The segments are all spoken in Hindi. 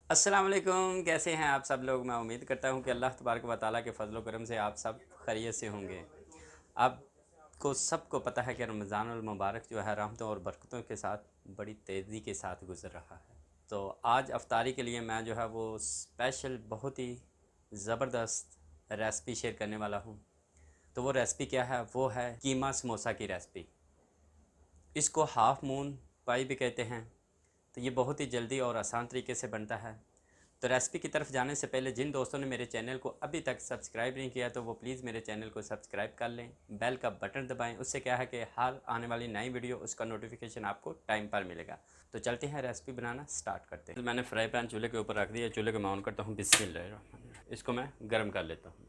अस्सलाम वालेकुम, कैसे हैं आप सब लोग। मैं उम्मीद करता हूं कि अल्लाह तबारक व तआला के फजल करम से आप सब खैरियत से होंगे। आपको सबको पता है कि रमज़ानुल मुबारक जो है रहमतों और बरकतों के साथ बड़ी तेज़ी के साथ गुज़र रहा है। तो आज अफ्तारी के लिए मैं जो है वो स्पेशल बहुत ही ज़बरदस्त रेसिपी शेयर करने वाला हूं। तो वो रेसिपी क्या है? वो है कीमा समोसा की रेसिपी। इसको हाफ़ मून पाई भी कहते हैं। तो ये बहुत ही जल्दी और आसान तरीके से बनता है। तो रेसिपी की तरफ जाने से पहले जिन दोस्तों ने मेरे चैनल को अभी तक सब्सक्राइब नहीं किया तो वो प्लीज़ मेरे चैनल को सब्सक्राइब कर लें, बेल का बटन दबाएं। उससे क्या है कि हर आने वाली नई वीडियो उसका नोटिफिकेशन आपको टाइम पर मिलेगा। तो चलते हैं रेसिपी बनाना स्टार्ट करते हैं। मैंने फ्राई पैन चूल्हे के ऊपर रख दिया। चूल्हे को मैं ऑन करता हूँ। बिस्मिल्लाह। इसको मैं गर्म कर लेता हूँ।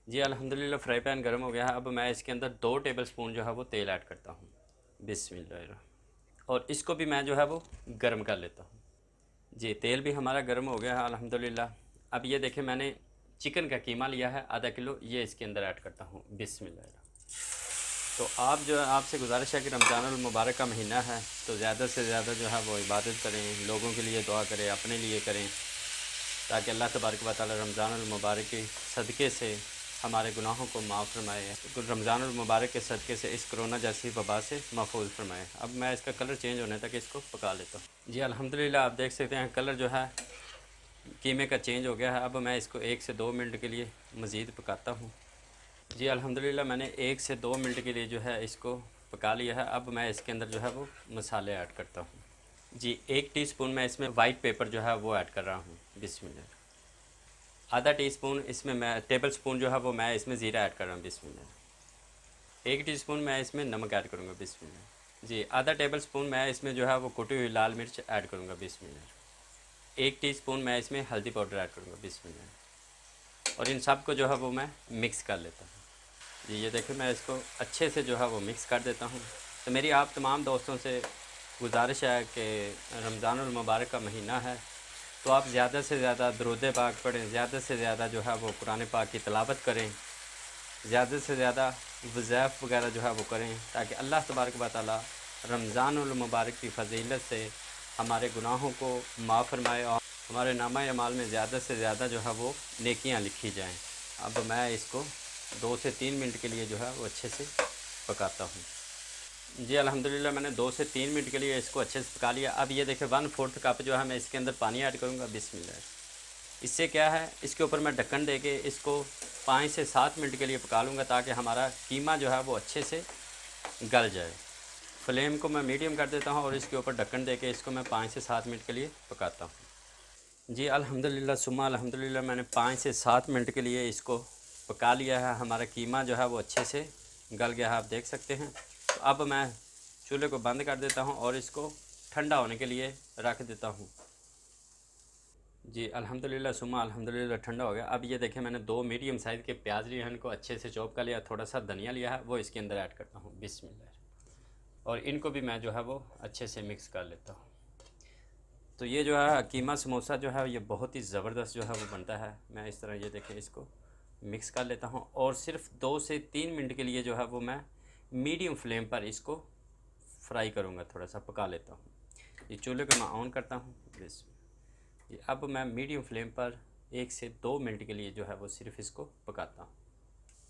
जी अल्हम्दुलिल्लाह फ्राई पैन गर्म हो गया है। अब मैं इसके अंदर 2 टेबल स्पून जो है वो तेल ऐड करता हूँ। बिस्मिल्लाह। और इसको भी मैं जो है वो गर्म कर लेता हूँ। जी तेल भी हमारा गर्म हो गया है अल्हम्दुलिल्लाह। अब ये देखें मैंने चिकन का कीमा लिया है आधा किलो, ये इसके अंदर ऐड करता हूँ। बिस्मिल्लाह। तो आप जो है आपसे गुजारिश है कि रमज़ानुल मुबारक का महीना है तो ज़्यादा से ज़्यादा जो है वो इबादत करें, लोगों के लिए दुआ करें, अपने लिए करें, ताकि अल्लाह तबारक व तआला रमज़ानुल मुबारक के सदक़े से हमारे गुनाहों को माफ़ फरमाए। रमज़ानुल मुबारक के सदक़े से इस कोरोना जैसी वबा से महफूज फरमाए। अब मैं इसका कलर चेंज होने तक इसको पका लेता हूँ। जी अल्हम्दुलिल्लाह आप देख सकते हैं कलर जो है कीमे का चेंज हो गया है। अब मैं इसको 1 से 2 मिनट के लिए मज़ीद पकाता हूँ। जी अल्हम्दुलिल्लाह मैंने 1 से 2 मिनट के लिए जो है इसको पका लिया है। अब मैं इसके अंदर जो है वो मसाले ऐड करता हूँ। जी 1 टीस्पून मैं इसमें वाइट पेपर जो है वो ऐड कर रहा हूँ। बिस्मिल्लाह। आधा टीस्पून इसमें मैं टेबल स्पून जो है वो मैं इसमें ज़ीरा ऐड कर रहा हूँ। बिस्मिल्लाह। 1 टीस्पून मैं इसमें नमक ऐड करूँगा। बिस्मिल्लाह। जी आधा टेबल स्पून मैं इसमें जो है वो कुटी हुई लाल मिर्च ऐड करूँगा। बिस्मिल्लाह। 1 टीस्पून मैं इसमें हल्दी पाउडर ऐड करूँगा। बिस्मिल्लाह। और इन सब को जो है वो मैं मिक्स कर लेता हूँ। जी ये देखिए मैं इसको अच्छे से जो है वो मिक्स कर देता हूँ। तो मेरी आप तमाम दोस्तों से गुजारिश है कि रमज़ानुल मुबारक का महीना है तो आप ज़्यादा से ज़्यादा दरूद पाक पढ़ें, ज़्यादा से ज़्यादा जो है वो कुरान पाक की तिलावत करें, ज़्यादा से ज़्यादा वज़ाइफ वगैरह जो है वो करें, ताकि अल्लाह तबारक व तआला रमज़ानुल मुबारक की फ़जीलत से हमारे गुनाहों को माफ़ फरमाए और हमारे नामा अमाल में ज़्यादा से ज़्यादा जो है वो नेकियां लिखी जाएं। अब मैं इसको 2 से 3 मिनट के लिए जो है वो अच्छे से पकाता हूँ। जी अल्हम्दुलिल्लाह मैंने 2 से 3 मिनट के लिए इसको अच्छे से पका लिया। अब ये देखिए 1/4 कप जो है मैं इसके अंदर पानी ऐड करूँगा। बिस्मिल्लाह। इससे क्या है इसके ऊपर मैं ढक्कन दे के इसको 5 से 7 मिनट के लिए पका लूँगा, ताकि हमारा कीमा जो है वो अच्छे से गल जाए। फ्लेम को मैं मीडियम कर देता हूँ और इसके ऊपर ढक्कन दे के इसको मैं 5 से 7 मिनट के लिए पकाता हूँ। जी अल्हम्दुलिल्लाह सुम्मा अल्हम्दुलिल्लाह मैंने 5 से 7 मिनट के लिए इसको पका लिया है। हमारा कीमा जो है वो अच्छे से गल गया है, आप देख सकते हैं। तो अब मैं चूल्हे को बंद कर देता हूँ और इसको ठंडा होने के लिए रख देता हूँ। जी अल्हम्दुलिल्लाह सुम्मा अल्हम्दुलिल्लाह ठंडा हो गया। अब ये देखें मैंने 2 मीडियम साइज़ के प्याज लिए हैं, इनको अच्छे से चॉप कर लिया, थोड़ा सा धनिया लिया है वो इसके अंदर ऐड करता हूँ। बिस्मिल्लाह। और इनको भी मैं जो है वो अच्छे से मिक्स कर लेता हूँ। तो ये जो है कीमा समोसा जो है ये बहुत ही ज़बरदस्त जो है वो बनता है। मैं इस तरह ये देखें इसको मिक्स कर लेता हूँ और सिर्फ 2 से 3 मिनट के लिए जो है वो मैं मीडियम फ्लेम पर इसको फ्राई करूँगा, थोड़ा सा पका लेता हूँ। ये चूल्हे को मैं ऑन करता हूँ। बस ये अब मैं मीडियम फ्लेम पर 1 से 2 मिनट के लिए जो है वो सिर्फ इसको पकाता हूँ।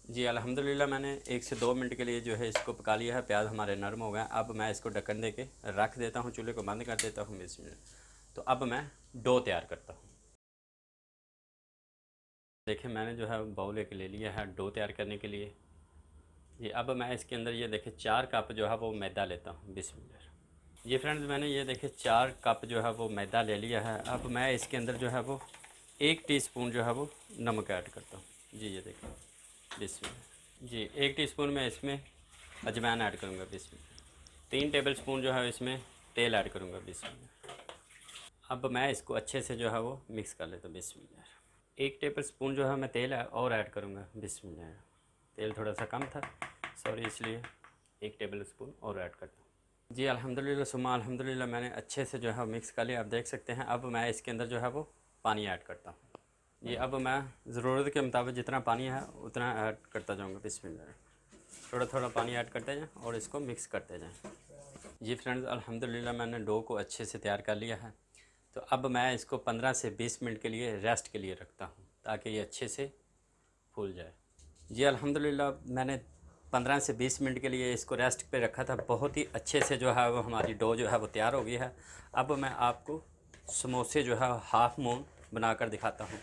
जी अल्हम्दुलिल्लाह मैंने 1 से 2 मिनट के लिए जो है इसको पका लिया है। प्याज हमारे नरम हो गए। अब मैं इसको ढक्कन दे के रख देता हूँ, चूल्हे को बंद कर देता हूँ। बिस्मिल्लाह। तो अब मैं डो तैयार करता हूँ। देखिए मैंने जो है बाउल एक ले लिया है डो तैयार करने के लिए। ये अब मैं इसके अंदर ये देखिए 4 कप जो है वो मैदा लेता हूँ। बिस्मिल्लाह। ये फ्रेंड्स मैंने ये देखिए 4 कप जो है वो मैदा ले लिया है। अब मैं इसके अंदर जो है वो 1 टीस्पून जो है वो नमक ऐड करता हूँ। जी ये देखिए बिस्मिल्लाह। जी 1 टीस्पून मैं इसमें अजवाइन ऐड करूँगा। बिस्मिल्लाह। 3 टेबल स्पून जो है इसमें तेल ऐड करूँगा। बिस्मिल्लाह। अब मैं इसको अच्छे से जो है वो मिक्स कर लेता हूँ। बिस्मिल्लाह। 1 टेबल स्पून जो है मैं तेल और ऐड करूँगा। बिस्मिल्लाह। तेल थोड़ा सा कम था सॉरी, इसलिए 1 टेबल स्पून और ऐड करता हूँ। जी अल्हम्दुलिल्लाह सुम्मा अल्हम्दुलिल्लाह मैंने अच्छे से जो है मिक्स कर लिया, आप देख सकते हैं। अब मैं इसके अंदर जो है वो पानी ऐड करता हूँ। जी अब मैं ज़रूरत के मुताबिक जितना पानी है उतना ऐड करता जाऊँगा। बिस्मिल्लाह। थोड़ा थोड़ा पानी ऐड करते जाएँ और इसको मिक्स करते जाएँ। जी फ्रेंड्स अल्हम्दुलिल्लाह मैंने डो को अच्छे से तैयार कर लिया है। तो अब मैं इसको 15 से 20 मिनट के लिए रेस्ट के लिए रखता हूँ ताकि ये अच्छे से फूल जाए। जी अल्हम्दुलिल्लाह मैंने 15 से 20 मिनट के लिए इसको रेस्ट पे रखा था। बहुत ही अच्छे से जो है वो हमारी डो जो है वो तैयार हो गई है। अब मैं आपको समोसे जो है हाफ़ मून बनाकर दिखाता हूँ।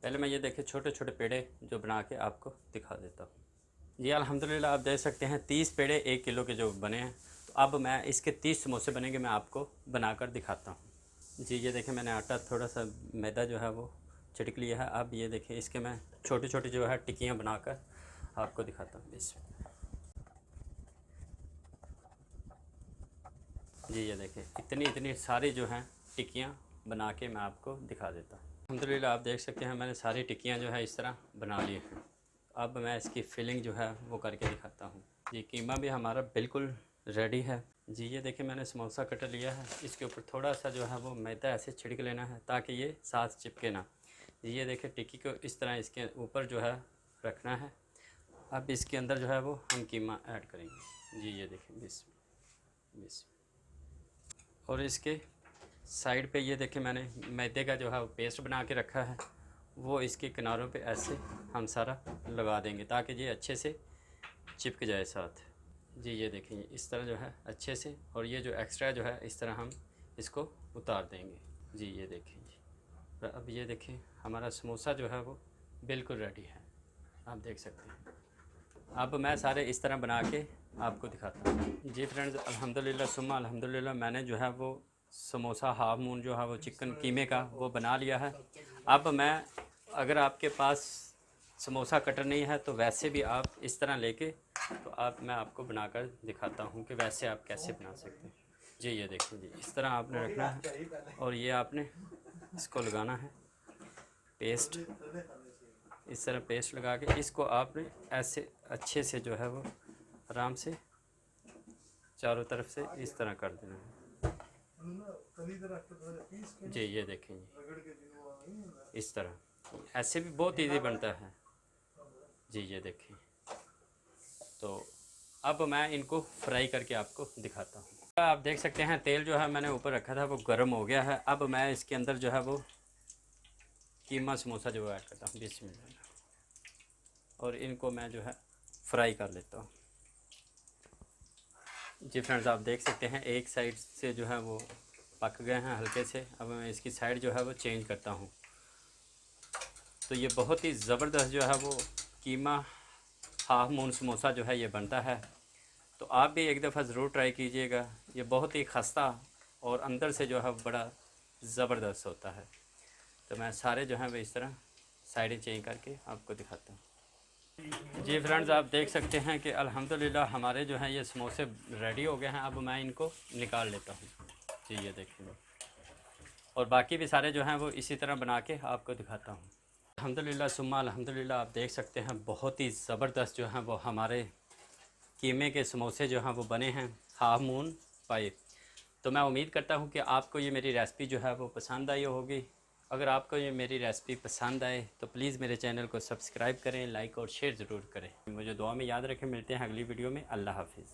पहले मैं ये देखिए छोटे छोटे पेड़े जो बना के आपको दिखा देता हूँ। जी अल्हम्दुलिल्लाह आप देख सकते हैं 30 पेड़े 1 किलो के जो बने हैं। तो अब मैं इसके 30 समोसे बनेंगे, मैं आपको बनाकर दिखाता हूँ। जी ये देखिए मैंने आटा थोड़ा सा मैदा जो है वो छिड़क लिया है। अब ये देखिए इसके मैं छोटी छोटी जो है टिक्कियाँ बनाकर आपको दिखाता हूँ। जी ये देखिए इतनी इतनी सारी जो हैं टिक्कियाँ बना के मैं आपको दिखा देता हूँ। अल्हम्दुलिल्लाह आप देख सकते हैं मैंने सारी टिक्कियाँ जो है इस तरह बना ली हैं। अब मैं इसकी फिलिंग जो है वो करके दिखाता हूँ। जी कीमा भी हमारा बिल्कुल रेडी है। जी ये देखिए मैंने समोसा कटर लिया है। इसके ऊपर थोड़ा सा जो है वो मैदा ऐसे छिड़क लेना है ताकि ये साथ चिपके ना। जी ये देखिए टिक्की को इस तरह इसके ऊपर जो है रखना है। अब इसके अंदर जो है वो हम कीमा ऐड करेंगे। जी ये देखिए बिस और इसके साइड पे ये देखिए मैंने मैदे का जो है वो पेस्ट बना के रखा है। वो इसके किनारों पे ऐसे हम सारा लगा देंगे ताकि ये अच्छे से चिपक जाए साथ। जी ये देखें इस तरह जो है अच्छे से, और ये जो एक्स्ट्रा जो है इस तरह हम इसको उतार देंगे। जी ये देखें जी। अब ये देखें हमारा समोसा जो है वो बिल्कुल रेडी है, आप देख सकते हैं। अब मैं सारे इस तरह बना के आपको दिखाता हूँ। जी फ्रेंड्स अल्हम्दुलिल्लाह सुम्मा अल्हम्दुलिल्लाह मैंने जो है वो समोसा हाफ मून जो है वो चिकन कीमे का वो बना लिया है। अब मैं, अगर आपके पास समोसा कटर नहीं है तो वैसे भी आप इस तरह लेके तो मैं आपको बनाकर दिखाता हूँ कि वैसे आप कैसे बना सकते हैं। जी ये देखिए जी इस तरह आपने रखना है और ये आपने इसको लगाना है पेस्ट। इस तरह पेस्ट लगा के इसको आपने ऐसे अच्छे से जो है वो आराम से चारों तरफ से इस तरह कर देना है। जी ये देखें जी इस तरह ऐसे भी बहुत इजी बनता है। जी ये देखें। तो अब मैं इनको फ्राई करके आपको दिखाता हूँ। आप देख सकते हैं तेल जो है मैंने ऊपर रखा था वो गर्म हो गया है। अब मैं इसके अंदर जो है वो कीमा समोसा जो ऐड करता हूँ बिस्मिल्लाह, और इनको मैं जो है फ्राई कर लेता हूँ। जी फ्रेंड्स आप देख सकते हैं एक साइड से जो है वो पक गए हैं हल्के से। अब मैं इसकी साइड जो है वो चेंज करता हूँ। तो ये बहुत ही ज़बरदस्त जो है वो कीमा हाफ मून समोसा जो है ये बनता है। तो आप भी एक दफ़ा ज़रूर ट्राई कीजिएगा। ये बहुत ही खस्ता और अंदर से जो है बड़ा ज़बरदस्त होता है। तो मैं सारे जो हैं वो इस तरह साइडें चेंज करके आपको दिखाता हूँ। जी फ्रेंड्स आप देख सकते हैं कि अल्हम्दुलिल्लाह हमारे जो हैं ये समोसे रेडी हो गए हैं। अब मैं इनको निकाल लेता हूँ। जी ये देखेंगे, और बाकी भी सारे जो हैं वो इसी तरह बना के आपको दिखाता हूँ। अल्हम्दुलिल्लाह सुम्मा अल्हम्दुलिल्लाह आप देख सकते हैं बहुत ही ज़बरदस्त जो हैं वो हमारे कीमे के समोसे जो हैं वो बने हैं हाफ मून पाए। तो मैं उम्मीद करता हूँ कि आपको ये मेरी रेसिपी जो है वो पसंद आई होगी। अगर आपको ये मेरी रेसिपी पसंद आए तो प्लीज़ मेरे चैनल को सब्सक्राइब करें, लाइक और शेयर ज़रूर करें। मुझे दुआ में याद रखें। मिलते हैं अगली वीडियो में। अल्लाह हाफिज़।